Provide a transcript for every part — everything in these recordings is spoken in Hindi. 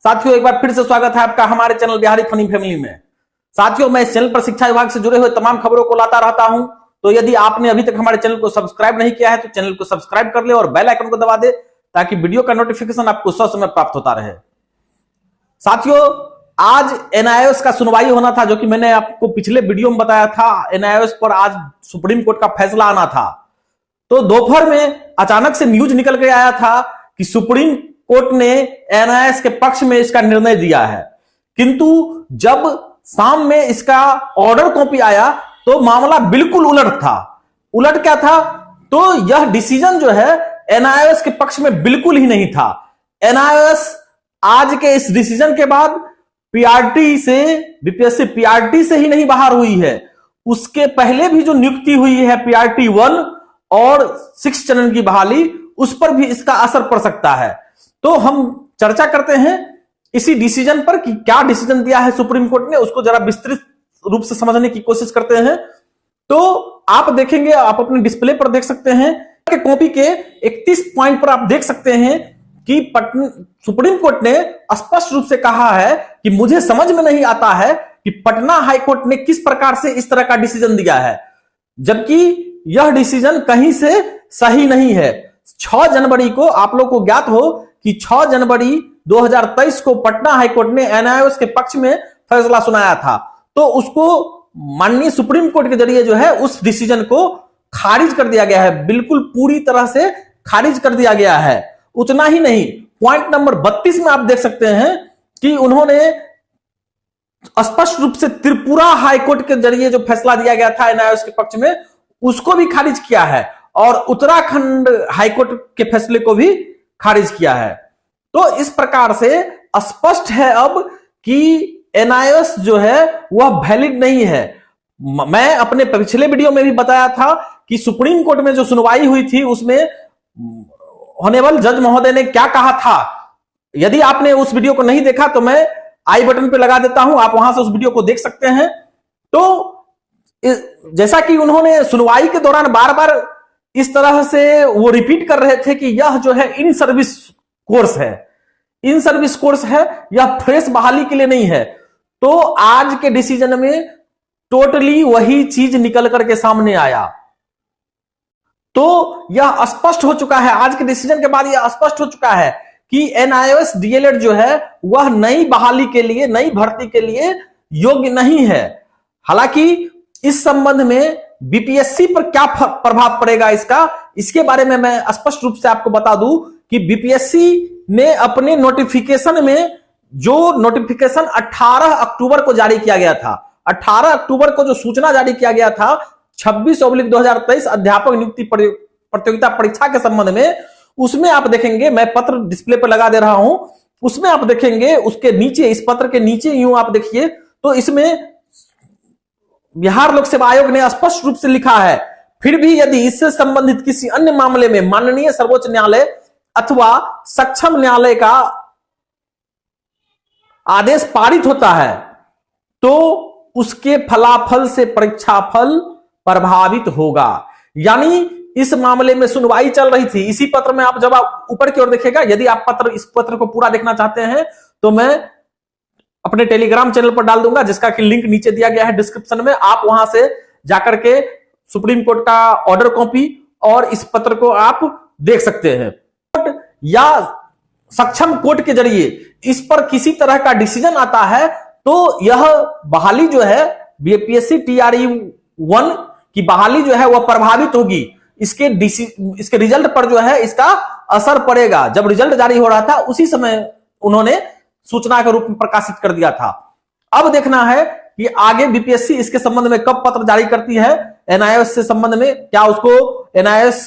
साथियों, एक बार फिर से स्वागत है आपका हमारे चैनल बिहारी फनी फैमिली में। साथियों, मैं इस चैनल पर शिक्षा विभाग से जुड़े हुए तमाम खबरों को लाता रहता हूं, तो यदि आपने अभी तक हमारे चैनल को सब्सक्राइब नहीं किया है तो चैनल को सब्सक्राइब कर ले और बेल आइकन को दबा दे ताकि वीडियो का नोटिफिकेशन आपको ससमय प्राप्त होता रहे। साथियों, आज एनआईओएस का सुनवाई होना था, जो कि मैंने आपको पिछले वीडियो में बताया था। एनआईओएस पर आज सुप्रीम कोर्ट का फैसला आना था, तो दोपहर में अचानक से न्यूज निकल के आया था कि सुप्रीम कोर्ट ने एनआईओएस के पक्ष में इसका निर्णय दिया है। किंतु जब शाम में इसका ऑर्डर कॉपी आया तो मामला बिल्कुल उलट था। उलट क्या था? तो यह डिसीजन जो है एनआईओएस के पक्ष में बिल्कुल ही नहीं था। एनआईओएस आज के इस डिसीजन के बाद पीआरटी से, बीपीएससी पीआरटी से ही नहीं बाहर हुई है, उसके पहले भी जो नियुक्ति हुई है पीआरटी 1 और 6 चरण की बहाली, उस पर भी इसका असर पड़ सकता है। तो हम चर्चा करते हैं इसी डिसीजन पर कि क्या डिसीजन दिया है सुप्रीम कोर्ट ने, उसको जरा विस्तृत रूप से समझने की कोशिश करते हैं। तो आप देखेंगे, आप अपने डिस्प्ले पर देख सकते हैं कि कॉपी के 31 पॉइंट पर आप देख सकते हैं कि सुप्रीम कोर्ट ने स्पष्ट रूप से कहा है कि मुझे समझ में नहीं आता है कि पटना हाईकोर्ट ने किस प्रकार से इस तरह का डिसीजन दिया है, जबकि यह डिसीजन कहीं से सही नहीं है। 6 जनवरी को आप लोग को ज्ञात हो कि 6 जनवरी 2023 को पटना हाईकोर्ट ने एनआईओएस के पक्ष में फैसला सुनाया था, तो उसको माननीय सुप्रीम कोर्ट के जरिए जो है उस डिसीजन को खारिज कर दिया गया है, बिल्कुल पूरी तरह से खारिज कर दिया गया है। उतना ही नहीं, पॉइंट नंबर 32 में आप देख सकते हैं कि उन्होंने स्पष्ट रूप से त्रिपुरा हाईकोर्ट के जरिए जो फैसला दिया गया था एनआईओएस के पक्ष में, उसको भी खारिज किया है और उत्तराखंड हाईकोर्ट के फैसले को भी खारिज किया है। तो इस प्रकार से स्पष्ट है अब कि एनआईओएस जो है वह वैलिड नहीं है। मैं अपने पिछले वीडियो में भी बताया था कि सुप्रीम कोर्ट में जो सुनवाई हुई थी उसमें ऑनरेबल जज महोदय ने क्या कहा था। यदि आपने उस वीडियो को नहीं देखा तो मैं आई बटन पे लगा देता हूं, आप वहां से उस वीडियो को देख सकते हैं। तो जैसा कि उन्होंने सुनवाई के दौरान बार बार इस तरह से वो रिपीट कर रहे थे कि यह जो है इन सर्विस कोर्स है, इन सर्विस कोर्स है, यह फ्रेश बहाली के लिए नहीं है। तो आज के डिसीजन में टोटली वही चीज निकल करके सामने आया। तो यह स्पष्ट हो चुका है, आज के डिसीजन के बाद यह स्पष्ट हो चुका है कि एनआईओएस डीएलएड जो है वह नई बहाली के लिए, नई भर्ती के लिए योग्य नहीं है। हालांकि इस संबंध में बीपीएससी पर क्या प्रभाव पड़ेगा इसके बारे में मैं स्पष्ट रूप से आपको बता दूं कि बीपीएससी ने अपने नोटिफिकेशन में, जो नोटिफिकेशन 18 अक्टूबर को जारी किया गया था, 18 अक्टूबर को जो सूचना जारी किया गया था 26/2023 अध्यापक नियुक्ति प्रतियोगिता परीक्षा के संबंध में, उसमें आप देखेंगे, मैं पत्र डिस्प्ले पर लगा दे रहा हूं, उसमें आप देखेंगे उसके नीचे, इस पत्र के नीचे यूं आप देखिए तो इसमें बिहार लोक सेवा आयोग ने स्पष्ट रूप से लिखा है, फिर भी यदि इससे संबंधित किसी अन्य मामले में माननीय सर्वोच्च न्यायालय अथवा सक्षम न्यायालय का आदेश पारित होता है तो उसके फलाफल से परीक्षा फल प्रभावित होगा। यानी इस मामले में सुनवाई चल रही थी। इसी पत्र में आप जब आप ऊपर की ओर देखिएगा, यदि आप इस पत्र को पूरा देखना चाहते हैं तो मैं अपने टेलीग्राम चैनल पर डाल दूंगा, जिसका कि लिंक नीचे दिया गया है डिस्क्रिप्शन में। आप वहां से जाकर के सुप्रीम कोर्ट का ऑर्डर कॉपी और इस पत्र को आप देख सकते हैं। या सक्षम कोर्ट के जरिए इस पर किसी तरह का डिसीजन आता है तो यह बहाली जो है बीपीएससी टीआरई 1 की बहाली जो है वह प्रभावित होगी। इसके रिजल्ट पर जो है इसका असर पड़ेगा। जब रिजल्ट जारी हो रहा था उसी समय उन्होंने सूचना के रूप में प्रकाशित कर दिया था। अब देखना है कि आगे बीपीएससी इसके संबंध में कब पत्र जारी करती है एनआईओएस से संबंध में। क्या उसको एनआईओएस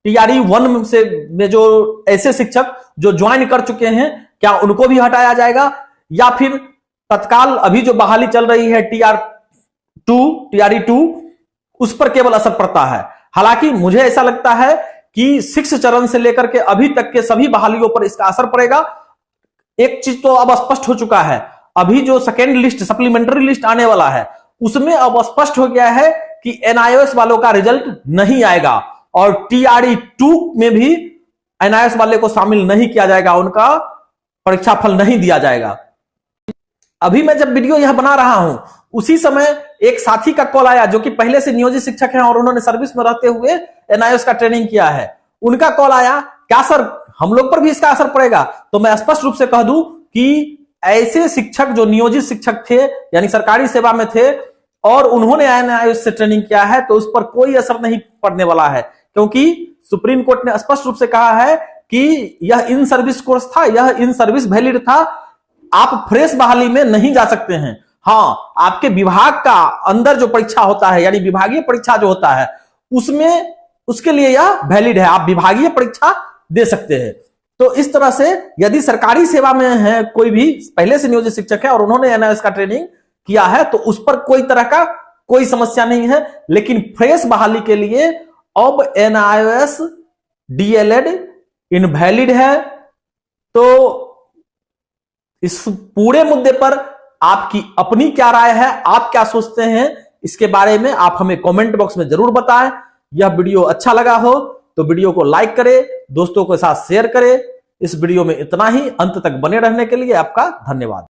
टीआरई 1 से में जो ऐसे शिक्षक जो ज्वाइन कर चुके हैं, क्या उनको भी हटाया जाएगा, या फिर तत्काल अभी जो बहाली चल रही है टीआरई 2 उस पर केवल असर पड़ता है। हालांकि मुझे ऐसा लगता है कि 6 चरण से लेकर के अभी तक के सभी बहालियों पर इसका असर पड़ेगा। एक चीज तो अब स्पष्ट हो चुका है, अभी जो सेकेंड लिस्ट, सप्लीमेंट्री लिस्ट आने वाला है, उसमें अब स्पष्ट हो गया है कि एनआईओएस वालों का रिजल्ट नहीं आएगा और टीआरई 2 में भी एनआईओएस वाले को शामिल नहीं किया जाएगा, उनका परीक्षा फल नहीं दिया जाएगा। अभी मैं जब वीडियो यह बना रहा हूं उसी समय एक साथी का कॉल आया जो कि पहले से नियोजित शिक्षक हैं और उन्होंने सर्विस में रहते हुए एनआईओएस का ट्रेनिंग किया है। उनका कॉल आया, क्या सर हम लोग पर भी इसका असर पड़ेगा? तो मैं स्पष्ट रूप से कह दूं कि ऐसे शिक्षक जो नियोजित शिक्षक थे यानी सरकारी सेवा में थे और उन्होंने एनआईओएस से ट्रेनिंग किया है तो उस पर कोई असर नहीं पड़ने वाला है, क्योंकि सुप्रीम कोर्ट ने स्पष्ट रूप से कहा है कि यह इन सर्विस कोर्स था, यह इन सर्विस वैलिड था, आप फ्रेश बहाली में नहीं जा सकते हैं। हाँ, आपके विभाग का अंदर जो परीक्षा होता है यानी विभागीय परीक्षा जो होता है उसमें उसके लिए यह वैलिड है, आप विभागीय परीक्षा दे सकते हैं। तो इस तरह से यदि सरकारी सेवा में है कोई भी पहले से नियोजित शिक्षक है और उन्होंने एनआईओएस का ट्रेनिंग किया है तो उस पर कोई तरह का कोई समस्या नहीं है। लेकिन फ्रेश बहाली के लिए अब एनआईओएस डीएलएड इनवैलिड है। तो इस पूरे मुद्दे पर आपकी अपनी क्या राय है, आप क्या सोचते हैं, इसके बारे में आप हमें कमेंट बॉक्स में जरूर बताएं। यह वीडियो अच्छा लगा हो तो वीडियो को लाइक करें, दोस्तों के साथ शेयर करें। इस वीडियो में इतना ही। अंत तक बने रहने के लिए आपका धन्यवाद।